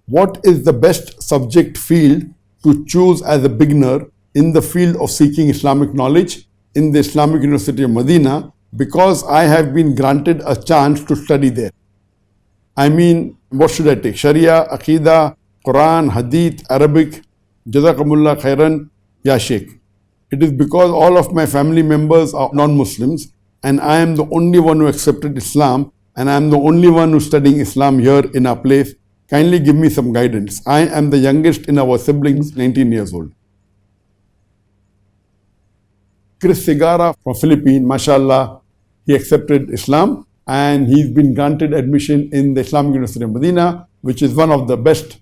what is the best subject field to choose as a beginner in the field of seeking Islamic knowledge in the Islamic University of Madinah, because I have been granted a chance to study there. I mean, what should I take? Sharia, Aqidah, Quran, Hadith, Arabic, Jazakumullah Khairan, Ya Sheikh. It is because all of my family members are non-Muslims and I am the only one who accepted Islam and I am the only one who is studying Islam here in our place. Kindly give me some guidance. I am the youngest in our siblings, 19 years old. Chris Sigara from Philippines, mashallah, he accepted Islam and he's been granted admission in the Islamic University of Madinah, which is one of the best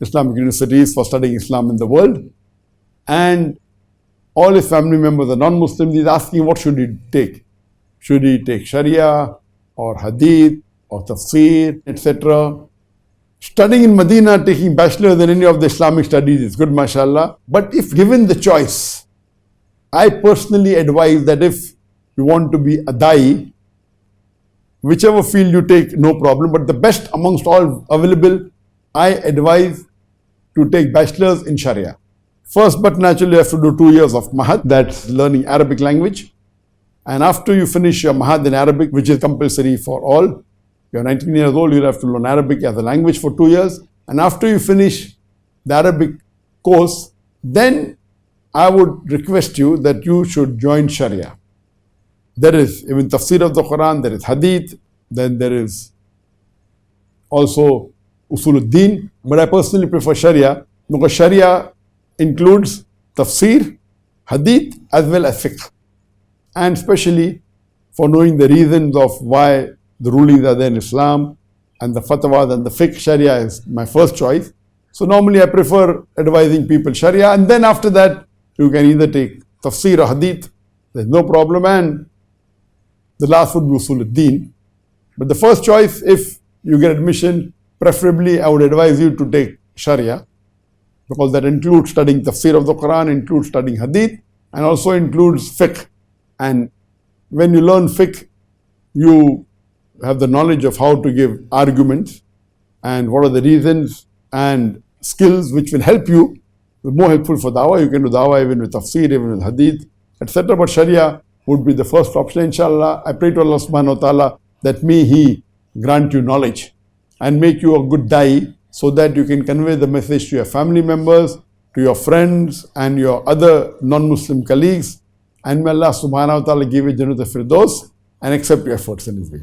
Islamic universities for studying Islam in the world. And all his family members are non-Muslims. He's asking what should he take? Should he take Sharia or Hadith or Tafsir, etc.? Studying in Madinah, taking bachelor's in any of the Islamic studies is good, mashallah. But if given the choice, I personally advise that if you want to be a da'i, whichever field you take, no problem. But the best amongst all available, I advise to take bachelor's in Sharia. First, but naturally, you have to do 2 years of Mahad, that's learning Arabic language. And after you finish your Mahad in Arabic, which is compulsory for all, you're 19 years old, you have to learn Arabic as a language for 2 years. And after you finish the Arabic course, then I would request you that you should join Sharia. There is even Tafsir of the Quran, there is Hadith, then there is also Usuluddin. But I personally prefer Sharia because Sharia includes Tafsir, Hadith as well as Fiqh. And especially for knowing the reasons of why the rulings are there in Islam and the fatwas and the Fiqh, Sharia is my first choice. So normally I prefer advising people Sharia, and then after that you can either take Tafsir or Hadith, there's no problem, and the last would be Usuluddin. But the first choice, if you get admission, preferably I would advise you to take Sharia, because that includes studying Tafsir of the Quran, includes studying Hadith, and also includes Fiqh. And when you learn Fiqh, you have the knowledge of how to give arguments and what are the reasons and skills which will help you, more helpful for dawah. You can do dawah even with Tafsir, even with Hadith, etc. But Sharia would be the first option, inshallah. I pray to Allah subhanahu wa ta'ala that may He grant you knowledge and make you a good da'i, so that you can convey the message to your family members, to your friends and your other non-Muslim colleagues. And may Allah subhanahu wa ta'ala give you Jannat al-Firdaus and accept your efforts in His way.